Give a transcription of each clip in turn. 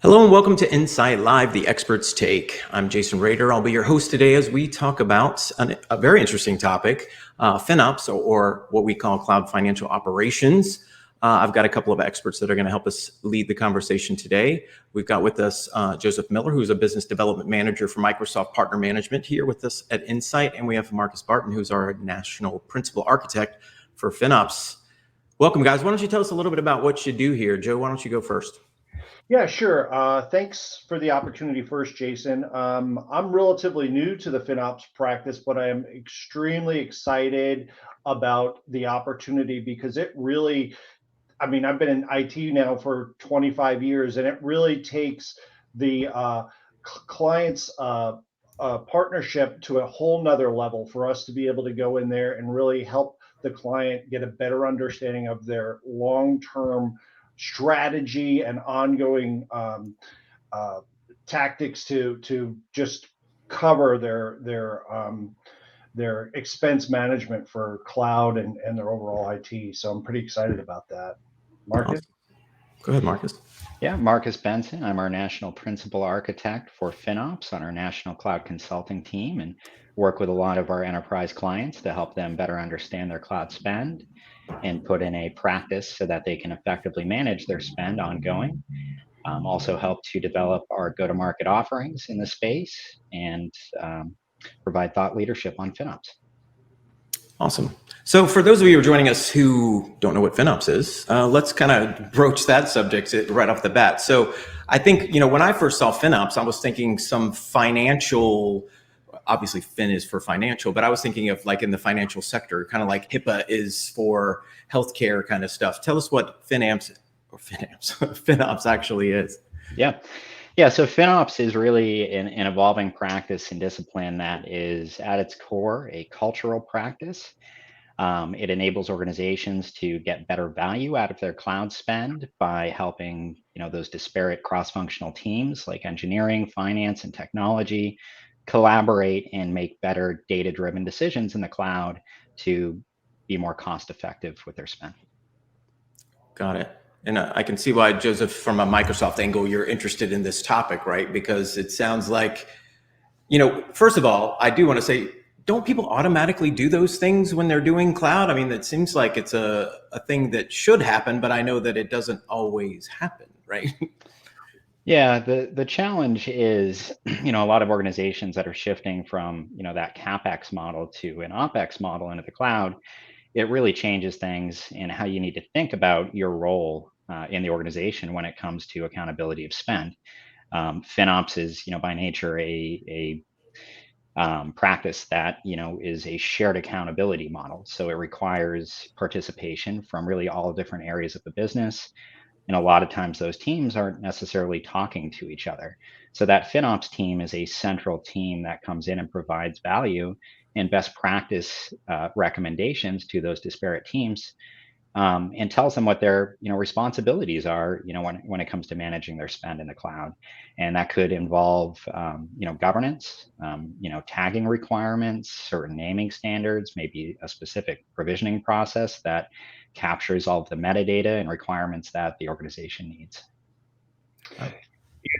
Hello and welcome to Insight Live, the expert's take. I'm Jason Rader. I'll be your host today as we talk about a very interesting topic, FinOps, or what we call cloud financial operations. I've got a couple of experts that are going to help us lead the conversation today. We've got with us Joseph Miller, who's a business development manager for Microsoft Partner Management here with us at Insight. And we have Marcus Barton, who's our national principal architect for FinOps. Welcome, guys. Why don't you tell us a little bit about what you do here? Joe, why don't you go first? Yeah, sure. Thanks for the opportunity first, Jason. I'm relatively new to the FinOps practice, but I am extremely excited about the opportunity because it really, I've been in IT now for 25 years, and it really takes the client's partnership to a whole nother level for us to be able to go in there and really help the client get a better understanding of their long-term strategy and ongoing tactics to just cover their expense management for cloud and their overall IT. So I'm pretty excited about that. Marcus? Awesome. Go ahead, Marcus. Yeah, Marcus Benson. I'm our national principal architect for FinOps on our national cloud consulting team and work with a lot of our enterprise clients to help them better understand their cloud spend and put in a practice so that they can effectively manage their spend ongoing. Also help to develop our go-to-market offerings in the space and provide thought leadership on FinOps. Awesome. So for those of you who are joining us who don't know what FinOps is, let's kind of broach that subject right off the bat. So I think, when I first saw FinOps, I was thinking some financial, obviously Fin is for financial, but I was thinking of like in the financial sector, kind of like HIPAA is for healthcare kind of stuff. Tell us what FinOps actually is. Yeah, so FinOps is really an evolving practice and discipline that is at its core a cultural practice. It enables organizations to get better value out of their cloud spend by helping those disparate cross-functional teams like engineering, finance, and technology collaborate and make better data-driven decisions in the cloud to be more cost-effective with their spend. Got it. And I can see why, Joseph, from a Microsoft angle, you're interested in this topic, right? Because it sounds like, first of all, I do want to say, don't people automatically do those things when they're doing cloud? I mean, it seems like it's a thing that should happen, but I know that it doesn't always happen, right? Yeah, the challenge is, a lot of organizations that are shifting from, that CapEx model to an OpEx model into the cloud, it really changes things in how you need to think about your role in the organization when it comes to accountability of spend. FinOps is, by nature, a practice that is a shared accountability model. So it requires participation from really all different areas of the business, and a lot of times those teams aren't necessarily talking to each other. So that FinOps team is a central team that comes in and provides value and best practice recommendations to those disparate teams, and tells them what their responsibilities are when it comes to managing their spend in the cloud. And that could involve governance, tagging requirements, certain naming standards, maybe a specific provisioning process that captures all of the metadata and requirements that the organization needs.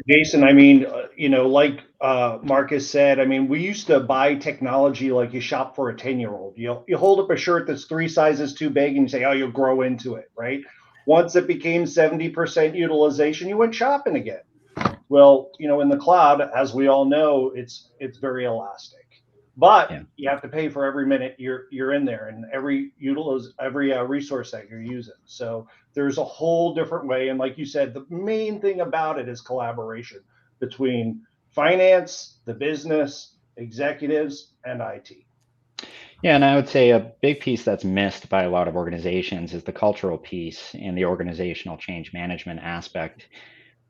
Jason, like Marcus said, we used to buy technology like you shop for a 10-year-old. You hold up a shirt that's 3 sizes too big and you say, oh, you'll grow into it, right? Once it became 70% utilization, you went shopping again. Well, in the cloud, as we all know, it's very elastic. But Yeah. you have to pay for every minute you're in there and every resource that you're using. So there's a whole different way. And like you said, the main thing about it is collaboration between finance, the business, executives, and IT. Yeah, and I would say a big piece that's missed by a lot of organizations is the cultural piece and the organizational change management aspect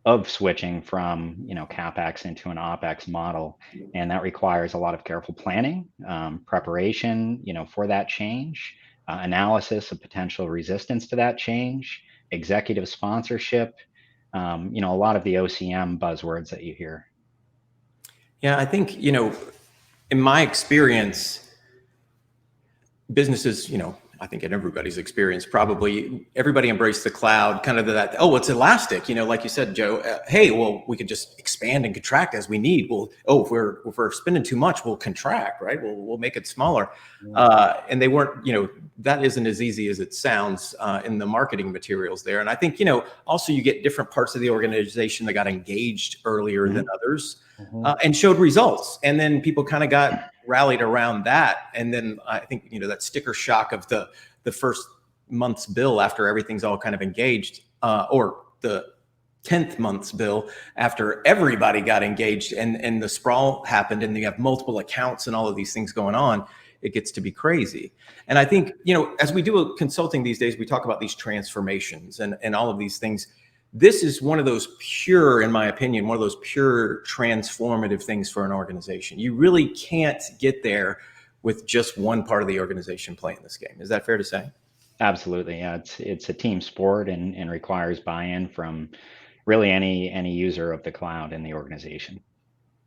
of switching from capex into an opex model, and that requires a lot of careful planning, preparation for that change, analysis of potential resistance to that change, executive sponsorship, a lot of the OCM buzzwords that you hear. Yeah, I think, in my experience, businesses, I think in everybody's experience, probably everybody embraced the cloud, kind of that, oh, it's elastic, like you said, Joe, hey, well, we could just expand and contract as we need. Well, oh, if we're spending too much, we'll contract, right? We'll make it smaller. And they weren't, that isn't as easy as it sounds in the marketing materials there. And I think, also you get different parts of the organization that got engaged earlier than others and showed results. And then people kind of got rallied around that. And then I think, that sticker shock of the first month's bill after everything's all kind of engaged, or the 10th month's bill after everybody got engaged and the sprawl happened and you have multiple accounts and all of these things going on, it gets to be crazy. And I think, as we do consulting these days, we talk about these transformations and all of these things. This is one of those pure, in my opinion, one of those pure transformative things for an organization. You really can't get there with just one part of the organization playing this game. Is that fair to say? Absolutely. Yeah, it's a team sport and requires buy-in from really any user of the cloud in the organization.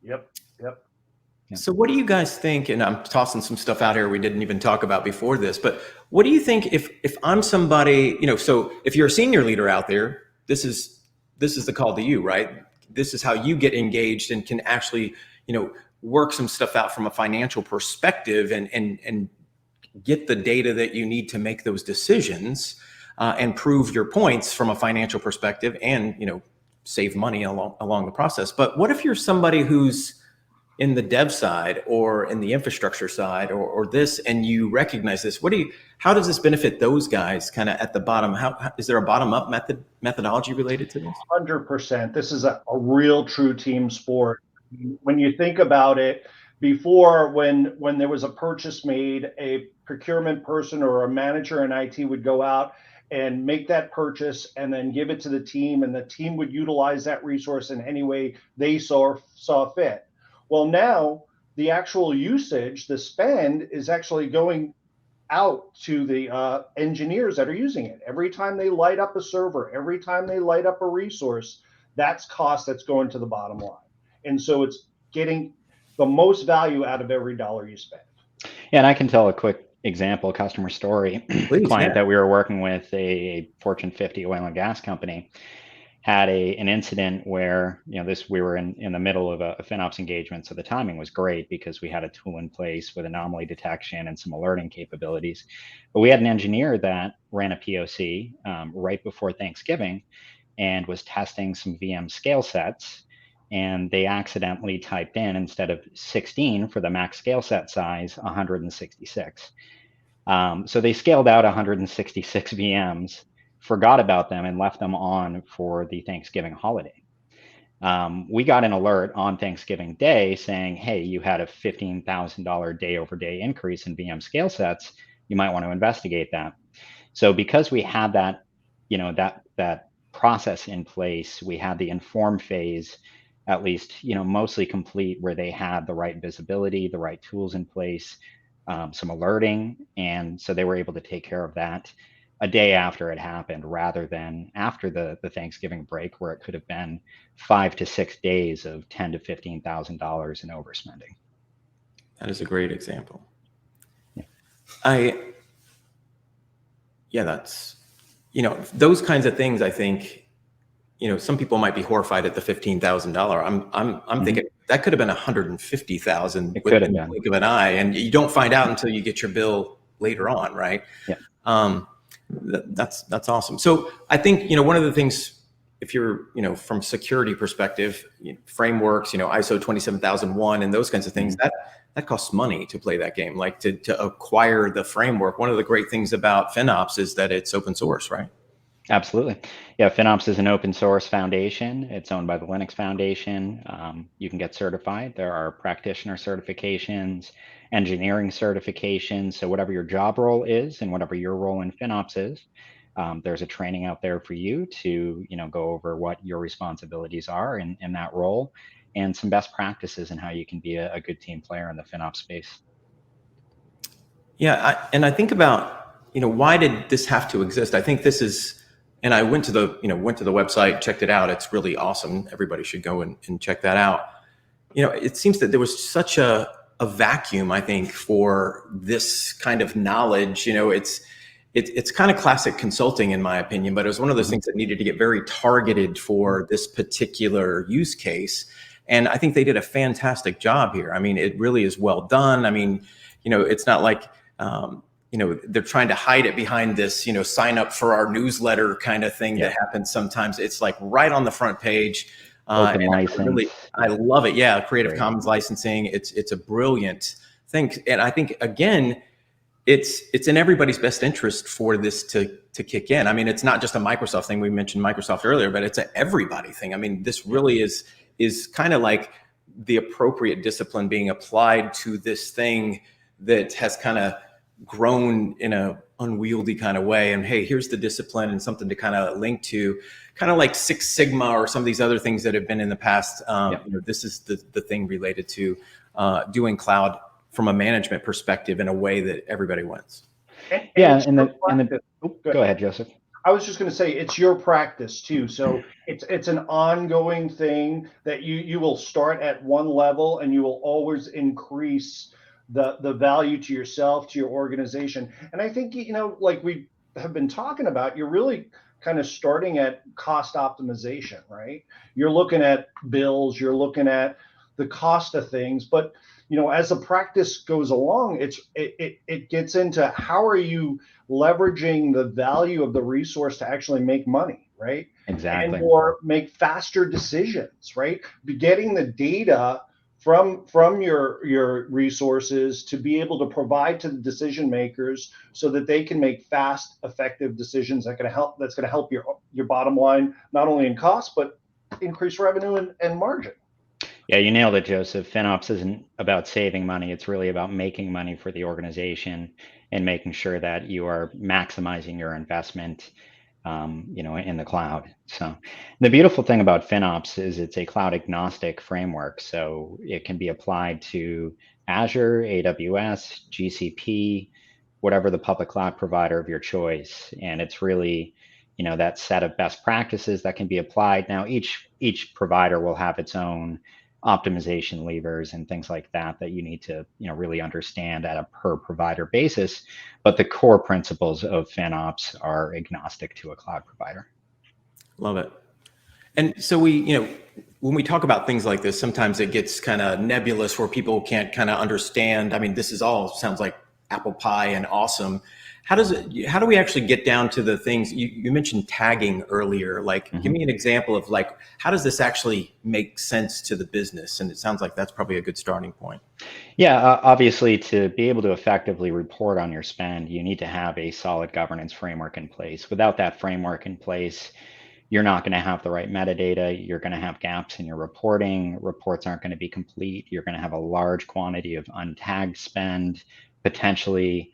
Yep. So what do you guys think? And I'm tossing some stuff out here we didn't even talk about before this, but what do you think if I'm somebody, so if you're a senior leader out there, this is the call to you, right? This is how you get engaged and can actually, work some stuff out from a financial perspective and get the data that you need to make those decisions and prove your points from a financial perspective and, save money along the process. But what if you're somebody who's in the dev side or in the infrastructure side or this, and you recognize this? How does this benefit those guys kind of at the bottom? How is there a bottom up methodology related to this? 100%. This is a real true team sport. When you think about it, before when there was a purchase made, a procurement person or a manager in IT would go out and make that purchase and then give it to the team, and the team would utilize that resource in any way they saw fit. Well, now the actual usage, the spend is actually going out to the engineers that are using it. Every time they light up a server, every time they light up a resource, that's cost that's going to the bottom line. And so it's getting the most value out of every dollar you spend. Yeah, and I can tell a quick example, customer story. Please, a client that we were working with, a Fortune 50 oil and gas company, had an incident where, we were in the middle of a FinOps engagement. So the timing was great because we had a tool in place with anomaly detection and some alerting capabilities. But we had an engineer that ran a POC right before Thanksgiving and was testing some VM scale sets. And they accidentally typed in, instead of 16 for the max scale set size, 166. So they scaled out 166 VMs, forgot about them, and left them on for the Thanksgiving holiday. We got an alert on Thanksgiving Day saying, hey, you had a $15,000 day over day increase in VM scale sets. You might want to investigate that. So because we had that, that process in place, we had the inform phase at least, mostly complete, where they had the right visibility, the right tools in place, some alerting. And so they were able to take care of that a day after it happened, rather than after the Thanksgiving break, where it could have been 5 to 6 days of $10,000 to $15,000 in overspending. That is a great example. Yeah. That's, those kinds of things, I think, some people might be horrified at the $15,000. I'm thinking that could have been $150,000 with the blink of an eye, and you don't find out until you get your bill later on, right? Yeah. That's awesome. So I think, one of the things, if you're, from security perspective, frameworks, ISO 27001 and those kinds of things, that costs money to play that game, like to acquire the framework. One of the great things about FinOps is that it's open source, right? Absolutely. Yeah, FinOps is an open source foundation. It's owned by the Linux Foundation. You can get certified. There are practitioner certifications, engineering certifications. So whatever your job role is and whatever your role in FinOps is, there's a training out there for you to, go over what your responsibilities are in that role, and some best practices and how you can be a good team player in the FinOps space. Yeah, I think about, why did this have to exist? I think this is. And I went to the website, checked it out. It's really awesome. Everybody should go and check that out. It seems that there was such a vacuum, I think, for this kind of knowledge. it's kind of classic consulting in my opinion, but it was one of those things that needed to get very targeted for this particular use case. And I think they did a fantastic job here. I mean, it really is well done. I mean, it's not like, they're trying to hide it behind this, sign up for our newsletter kind of thing that happens sometimes. It's like right on the front page. Open And license. I love it. Yeah. Creative Great. Commons licensing. It's a brilliant thing. And I think, again, it's in everybody's best interest for this to kick in. I mean, it's not just a Microsoft thing. We mentioned Microsoft earlier, but it's an everybody thing. I mean, this really is kind of like the appropriate discipline being applied to this thing that has kind of grown in a unwieldy kind of way. And hey, here's the discipline and something to kind of link to, kind of like Six Sigma or some of these other things that have been in the past. This is the thing related to doing cloud from a management perspective in a way that everybody wins. Go ahead, Joseph. I was just going to say it's your practice too. So it's an ongoing thing that you will start at one level and you will always increase the value to yourself, to your organization. And I think, like we have been talking about, you're really kind of starting at cost optimization, right? You're looking at bills, you're looking at the cost of things, but as the practice goes along, it gets into how are you leveraging the value of the resource to actually make money, right? Exactly. And or make faster decisions, right? Be getting the data from your resources to be able to provide to the decision makers so that they can make fast, effective decisions that's going to help your bottom line, not only in cost, but increase revenue and margin. Yeah, you nailed it, Joseph. FinOps isn't about saving money. It's really about making money for the organization and making sure that you are maximizing your investment, in the cloud. So the beautiful thing about FinOps is it's a cloud agnostic framework. So it can be applied to Azure, AWS, GCP, whatever the public cloud provider of your choice. And it's really, that set of best practices that can be applied. Now, each provider will have its own optimization levers and things like that you need to really understand at a per provider basis, but the core principles of FinOps are agnostic to a cloud provider. Love it. And so when we talk about things like this, sometimes it gets kind of nebulous where people can't kind of understand. I mean, this is all sounds like apple pie and awesome. How do we actually get down to the things you mentioned tagging earlier? Like, give me an example of like, how does this actually make sense to the business? And it sounds like that's probably a good starting point. Yeah, obviously to be able to effectively report on your spend, you need to have a solid governance framework in place. Without that framework in place, you're not going to have the right metadata. You're going to have gaps in your reporting. Reports aren't going to be complete. You're going to have a large quantity of untagged spend, potentially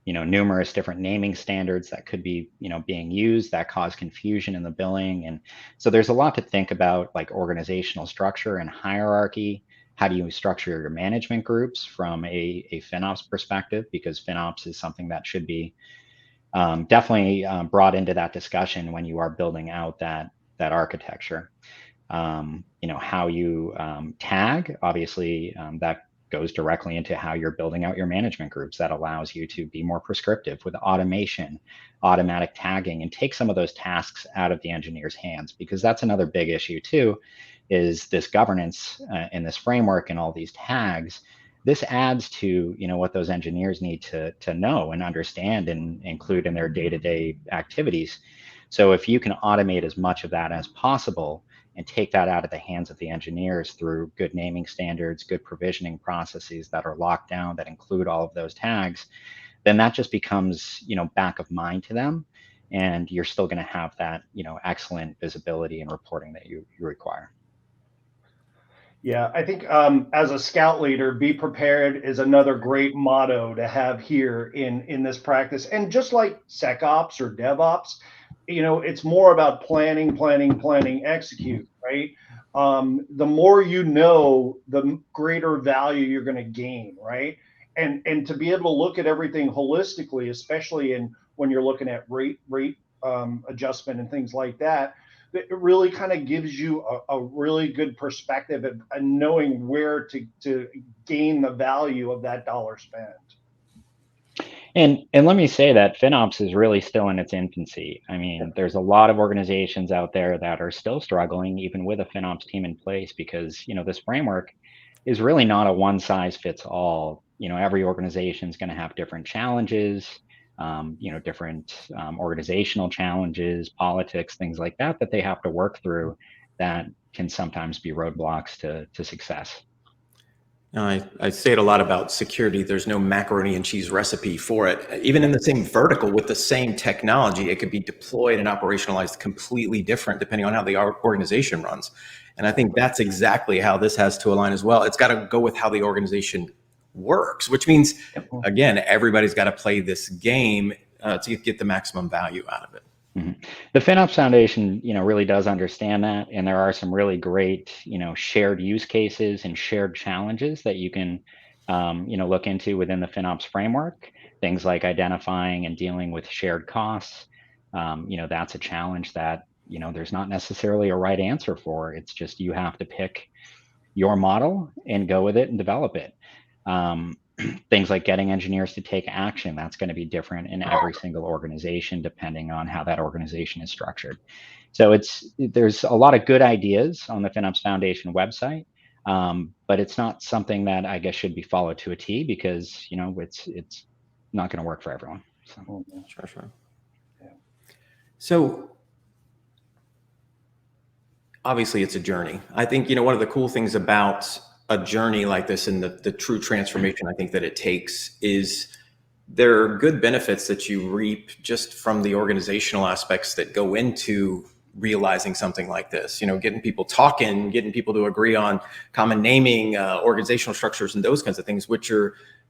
numerous different naming standards that could be, being used that cause confusion in the billing. And so there's a lot to think about, like organizational structure and hierarchy. How do you structure your management groups from a FinOps perspective? Because FinOps is something that should be definitely brought into that discussion when you are building out that architecture. How you tag, obviously, that goes directly into how you're building out your management groups. That allows you to be more prescriptive with automation, automatic tagging, and take some of those tasks out of the engineer's hands, because that's another big issue too, is this governance in this framework and all these tags. This adds to what those engineers need to know and understand and include in their day-to-day activities. So if you can automate as much of that as possible and take that out of the hands of the engineers through good naming standards, good provisioning processes that are locked down, that include all of those tags, then that just becomes, back of mind to them. And you're still going to have that, excellent visibility and reporting that you require. Yeah, I think as a scout leader, be prepared is another great motto to have here in this practice. And just like SecOps or DevOps, it's more about planning, execute, right? The more the greater value you're going to gain, right? And to be able to look at everything holistically, especially when you're looking at rate adjustment and things like that, it really kind of gives you a really good perspective and knowing where to gain the value of that dollar spent. And let me say that FinOps is really still in its infancy. I mean, there's a lot of organizations out there that are still struggling, even with a FinOps team in place, because this framework is really not a one size fits all. Every organization is going to have different challenges, different organizational challenges, politics, things like that that they have to work through that can sometimes be roadblocks to success. I say it a lot about security. There's no macaroni and cheese recipe for it. Even in the same vertical with the same technology, it could be deployed and operationalized completely different depending on how the organization runs. And I think that's exactly how this has to align as well. It's got to go with how the organization works, which means, again, everybody's got to play this game to get the maximum value out of it. Mhm. The FinOps Foundation, really does understand that, and there are some really great, shared use cases and shared challenges that you can, look into within the FinOps framework. Things like identifying and dealing with shared costs. That's a challenge that there's not necessarily a right answer for. It's just you have to pick your model and go with it and develop it. Um, Things like getting engineers to take action, that's going to be different in every single organization depending on how that organization is structured. So there's a lot of good ideas on the FinOps Foundation website, but it's not something that I guess should be followed to a T, because it's not going to work for everyone. So. Sure. Yeah. So obviously it's a journey. I think, one of the cool things about a journey like this and the true transformation I think that it takes is there are good benefits that you reap just from the organizational aspects that go into realizing something like this, getting people talking, getting people to agree on common naming, organizational structures and those kinds of things,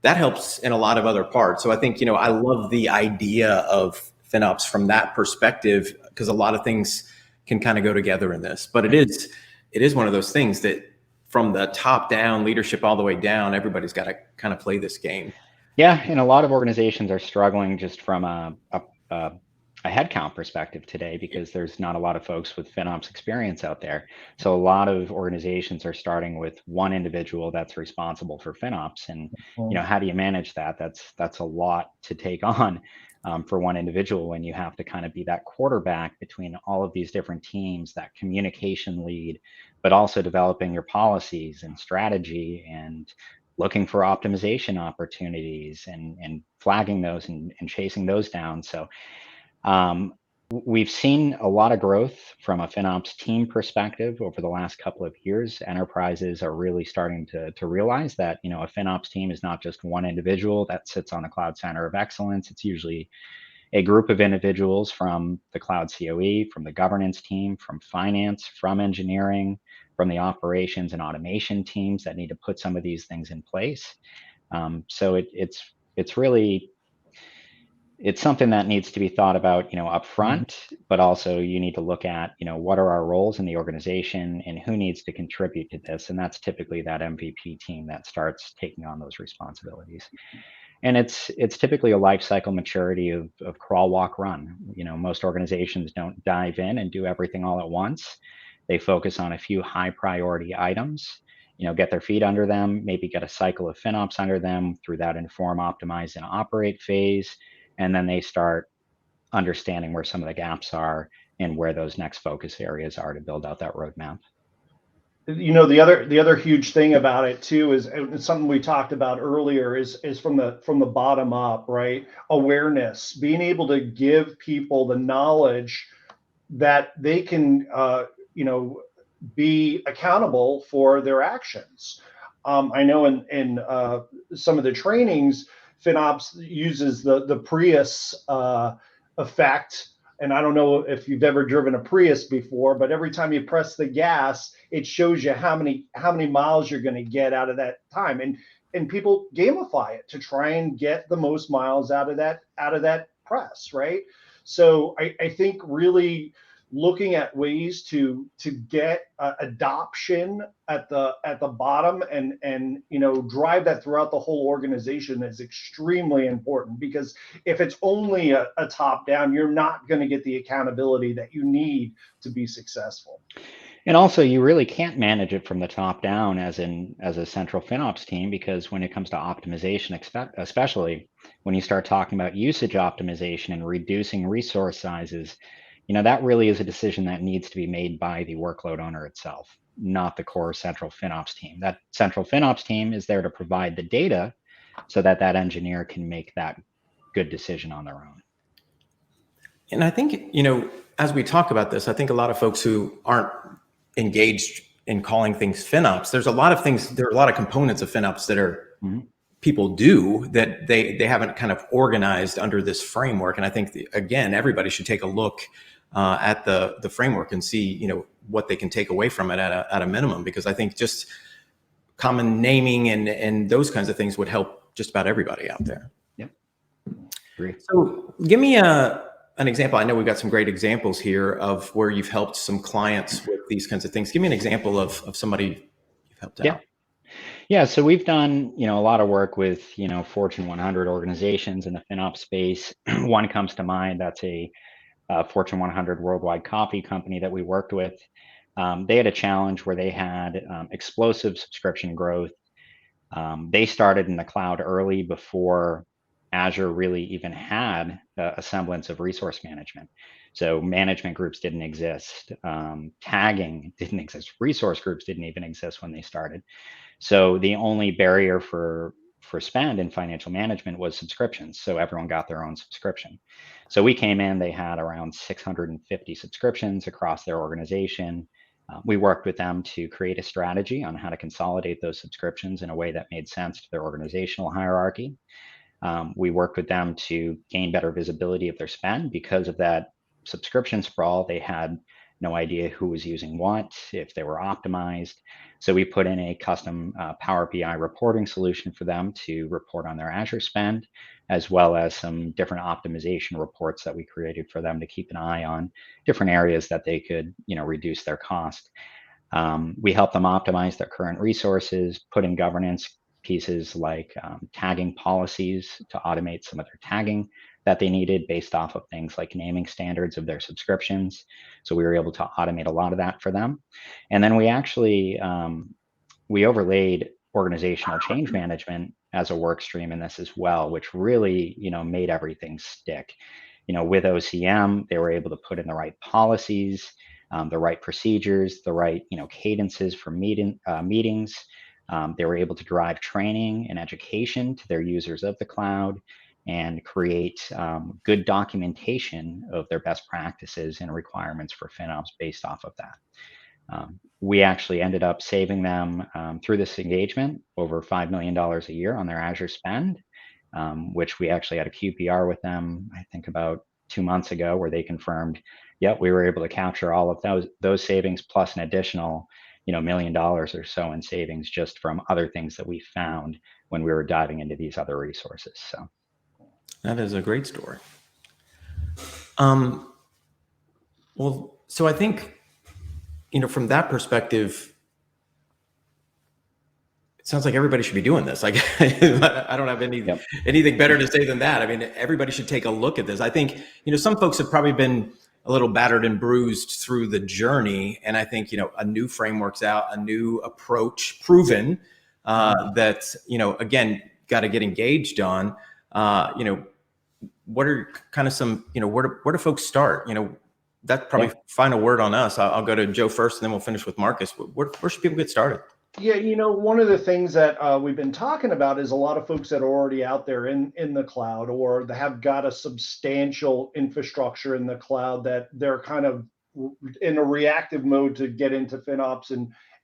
that helps in a lot of other parts. So I think, I love the idea of FinOps from that perspective, because a lot of things can kind of go together in this, but it is one of those things that from the top down leadership all the way down, everybody's got to kind of play this game. Yeah, and a lot of organizations are struggling just from a headcount perspective today, because there's not a lot of folks with FinOps experience out there. So a lot of organizations are starting with one individual that's responsible for FinOps, and how do you manage that? That's a lot to take on for one individual when you have to kind of be that quarterback between all of these different teams, that communication lead, but also developing your policies and strategy and looking for optimization opportunities and flagging those and chasing those down. So we've seen a lot of growth from a FinOps team perspective over the last couple of years. Enterprises are really starting to realize that, a FinOps team is not just one individual that sits on a cloud center of excellence. It's usually a group of individuals from the cloud COE, from the governance team, from finance, from engineering, from the operations and automation teams that need to put some of these things in place. So it's really, it's something that needs to be thought about, up front, but also you need to look at, what are our roles in the organization and who needs to contribute to this. And that's typically that MVP team that starts taking on those responsibilities. And it's typically a life cycle maturity of crawl, walk, run. Most organizations don't dive in and do everything all at once. They focus on a few high priority items, get their feet under them, maybe get a cycle of FinOps under them through that inform, optimize, and operate phase. And then they start understanding where some of the gaps are and where those next focus areas are to build out that roadmap. The other huge thing about it too is something we talked about earlier is from the bottom up, right? Awareness, being able to give people the knowledge that they can be accountable for their actions. I know in some of the trainings, FinOps uses the Prius effect. And I don't know if you've ever driven a Prius before, but every time you press the gas, it shows you how many miles you're going to get out of that time. And people gamify it to try and get the most miles out of that press, right? So I think really looking at ways to get adoption at the bottom and drive that throughout the whole organization is extremely important, because if it's only a top down, you're not going to get the accountability that you need to be successful. And also, you really can't manage it from the top down as a central FinOps team, because when it comes to optimization, especially when you start talking about usage optimization and reducing resource sizes, that really is a decision that needs to be made by the workload owner itself, not the core central FinOps team. That central FinOps team is there to provide the data so that that engineer can make that good decision on their own. And I think, as we talk about this, I think a lot of folks who aren't engaged in calling things FinOps, there are a lot of components of FinOps that are people do that they haven't kind of organized under this framework. And I think, again, everybody should take a look at the framework and see, what they can take away from it at a minimum, because I think just common naming and those kinds of things would help just about everybody out there. Yep. Great. So give me an example. I know we've got some great examples here of where you've helped some clients with these kinds of things. Give me an example of somebody you've helped out. Yeah, so we've done, a lot of work with, Fortune 100 organizations in the FinOps space. One comes to mind. That's a Fortune 100 worldwide coffee company that we worked with. They had a challenge where they had explosive subscription growth. They started in the cloud early, before Azure really even had a semblance of resource management. So management groups didn't exist. Tagging didn't exist. Resource groups didn't even exist when they started. So the only barrier for spend in financial management was subscriptions. So everyone got their own subscription. So we came in, they had around 650 subscriptions across their organization. We worked with them to create a strategy on how to consolidate those subscriptions in a way that made sense to their organizational hierarchy. We worked with them to gain better visibility of their spend. Because of that subscription sprawl, they had no idea who was using what, if they were optimized. So we put in a custom Power BI reporting solution for them to report on their Azure spend, as well as some different optimization reports that we created for them to keep an eye on different areas that they could, reduce their cost. We help them optimize their current resources, put in governance pieces like tagging policies to automate some of their tagging that they needed based off of things like naming standards of their subscriptions. So we were able to automate a lot of that for them. And then we actually, we overlaid organizational change management as a work stream in this as well, which really, made everything stick. With OCM, they were able to put in the right policies, the right procedures, the right, cadences for meetings. They were able to drive training and education to their users of the cloud, and create good documentation of their best practices and requirements for FinOps based off of that. We actually ended up saving them through this engagement over $5 million a year on their Azure spend, which we actually had a QPR with them, I think about 2 months ago, where they confirmed, yep, we were able to capture all of those savings plus an additional $1 million or so in savings just from other things that we found when we were diving into these other resources. So that is a great story. Well, so I think, from that perspective, it sounds like everybody should be doing this. Like, I don't have anything better to say than that. I mean, everybody should take a look at this. I think, some folks have probably been a little battered and bruised through the journey. And I think, a new framework's out, a new approach proven that, again, got to get engaged on. What are kind of some, where do folks start? That's probably final word on us. I'll go to Joe first, and then we'll finish with Marcus. Where should people get started? Yeah, one of the things that we've been talking about is a lot of folks that are already out there in the cloud, or they have got a substantial infrastructure in the cloud that they're kind of in a reactive mode to get into FinOps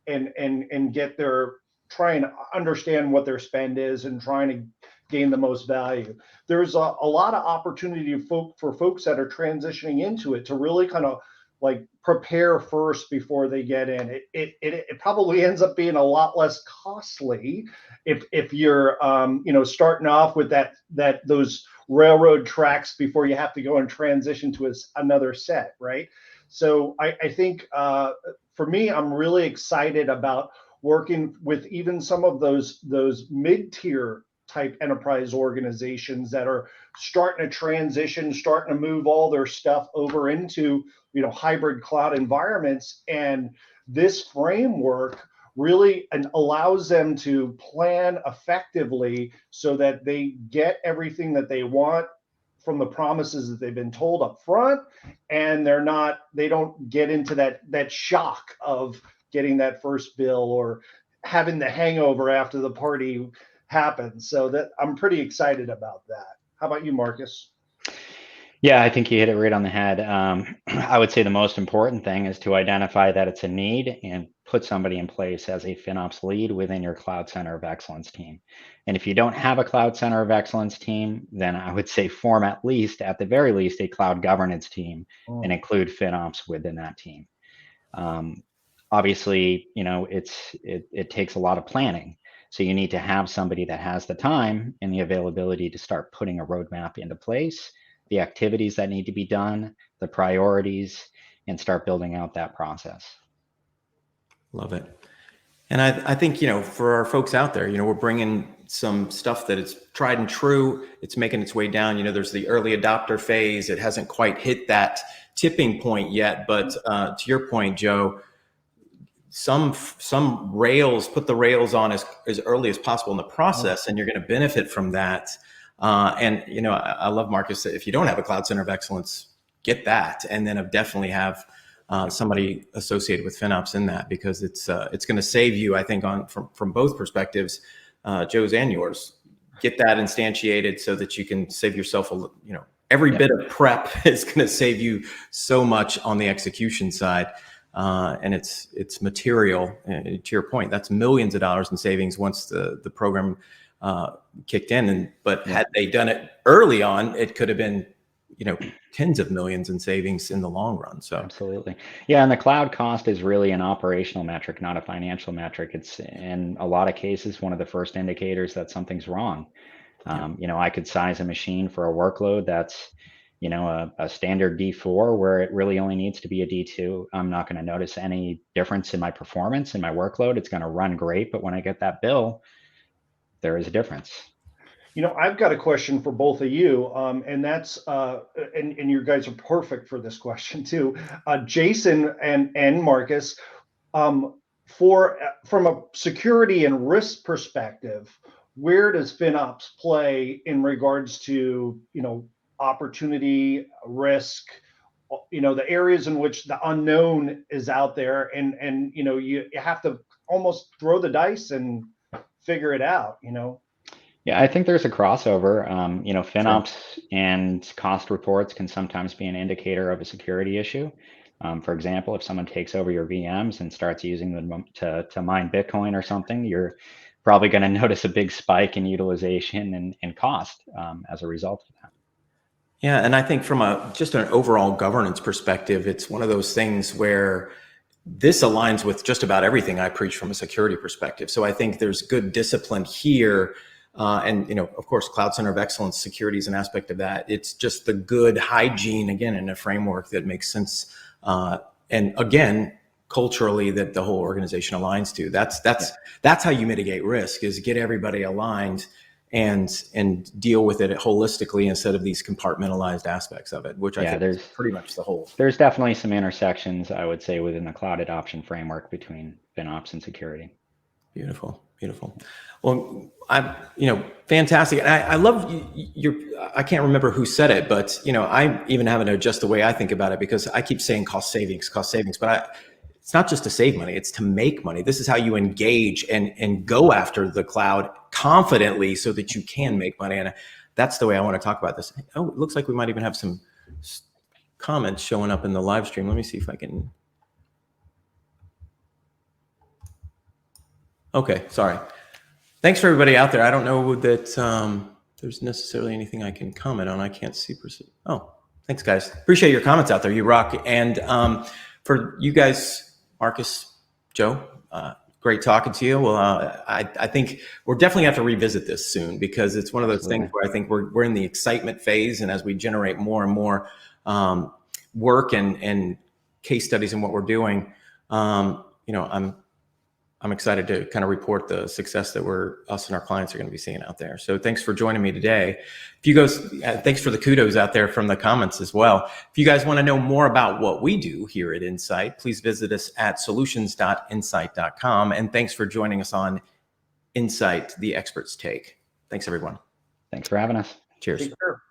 and get their, try and understand what their spend is and trying to gain the most value. There's a lot of opportunity for folks that are transitioning into it to really kind of like prepare first before they get in. It probably ends up being a lot less costly if you're starting off with those railroad tracks before you have to go and transition to another set, right? So I think for me, I'm really excited about working with even some of those mid-tier type enterprise organizations that are starting to transition, starting to move all their stuff over into, hybrid cloud environments. And this framework really allows them to plan effectively so that they get everything that they want from the promises that they've been told up front, and they don't get into that shock of getting that first bill or having the hangover after the party happens. So that I'm pretty excited about that. How about you, Marcus? Yeah, I think you hit it right on the head. I would say the most important thing is to identify that it's a need and put somebody in place as a FinOps lead within your Cloud Center of Excellence team. And if you don't have a Cloud Center of Excellence team, then I would say form at the very least, a cloud governance team and include FinOps within that team. Obviously, it takes a lot of planning. So you need to have somebody that has the time and the availability to start putting a roadmap into place, the activities that need to be done, the priorities, and start building out that process. Love it. And I think, for our folks out there, we're bringing some stuff that is tried and true. It's making its way down. There's the early adopter phase. It hasn't quite hit that tipping point yet. But to your point, Joe, some rails, put the rails on as early as possible in the process, and you're going to benefit from that. And I love, Marcus, if you don't have a Cloud Center of Excellence, get that, and then definitely have somebody associated with FinOps in that, because it's going to save you, I think, from both perspectives, Joe's and yours. Get that instantiated so that you can save yourself every bit of prep is going to save you so much on the execution side. And it's material. And to your point, that's millions of dollars in savings once the program kicked in. But had they done it early on, it could have been tens of millions in savings in the long run. So absolutely. Yeah. And the cloud cost is really an operational metric, not a financial metric. It's in a lot of cases, one of the first indicators that something's wrong. I could size a machine for a workload that's, a standard D4 where it really only needs to be a D2. I'm not going to notice any difference in my performance in my workload. It's going to run great. But when I get that bill, there is a difference. I've got a question for both of you, and that's and you guys are perfect for this question too, Jason and Marcus. From a security and risk perspective, where does FinOps play in regards to opportunity, risk, the areas in which the unknown is out there, and you have to almost throw the dice and figure it out. Yeah, I think there's a crossover. FinOps and cost reports can sometimes be an indicator of a security issue. For example, if someone takes over your VMs and starts using them to mine Bitcoin or something, you're probably going to notice a big spike in utilization and cost as a result of that. Yeah, and I think from just an overall governance perspective, it's one of those things where this aligns with just about everything I preach from a security perspective. So I think there's good discipline here. And, of course, Cloud Center of Excellence, security is an aspect of that. It's just the good hygiene, again, in a framework that makes sense. And again, culturally, that the whole organization aligns to. That's how you mitigate risk, is get everybody aligned and deal with it holistically instead of these compartmentalized aspects of it, which I think is pretty much the whole. There's definitely some intersections, I would say, within the cloud adoption framework between FinOps and security. Beautiful. Well, fantastic. And I love I can't remember who said it, but, I even having to adjust the way I think about it, because I keep saying cost savings, but it's not just to save money, it's to make money. This is how you engage and go after the cloud confidently so that you can make money. And that's the way I want to talk about this. Oh, it looks like we might even have some comments showing up in the live stream. Let me see if I can. Okay, sorry. Thanks for everybody out there. I don't know that there's necessarily anything I can comment on. I can't see. Oh, thanks, guys. Appreciate your comments out there. You rock. And for you guys, Marcus, Joe, great talking to you. Well, I think we're definitely have to revisit this soon, because it's one of those things where I think we're in the excitement phase, and as we generate more and more work and case studies in what we're doing, I'm excited to kind of report the success that us and our clients are going to be seeing out there. So thanks for joining me today. If you guys, thanks for the kudos out there from the comments as well. If you guys want to know more about what we do here at Insight, please visit us at solutions.insight.com. And thanks for joining us on Insight, the Expert's Take. Thanks, everyone. Thanks for having us. Cheers. Take care.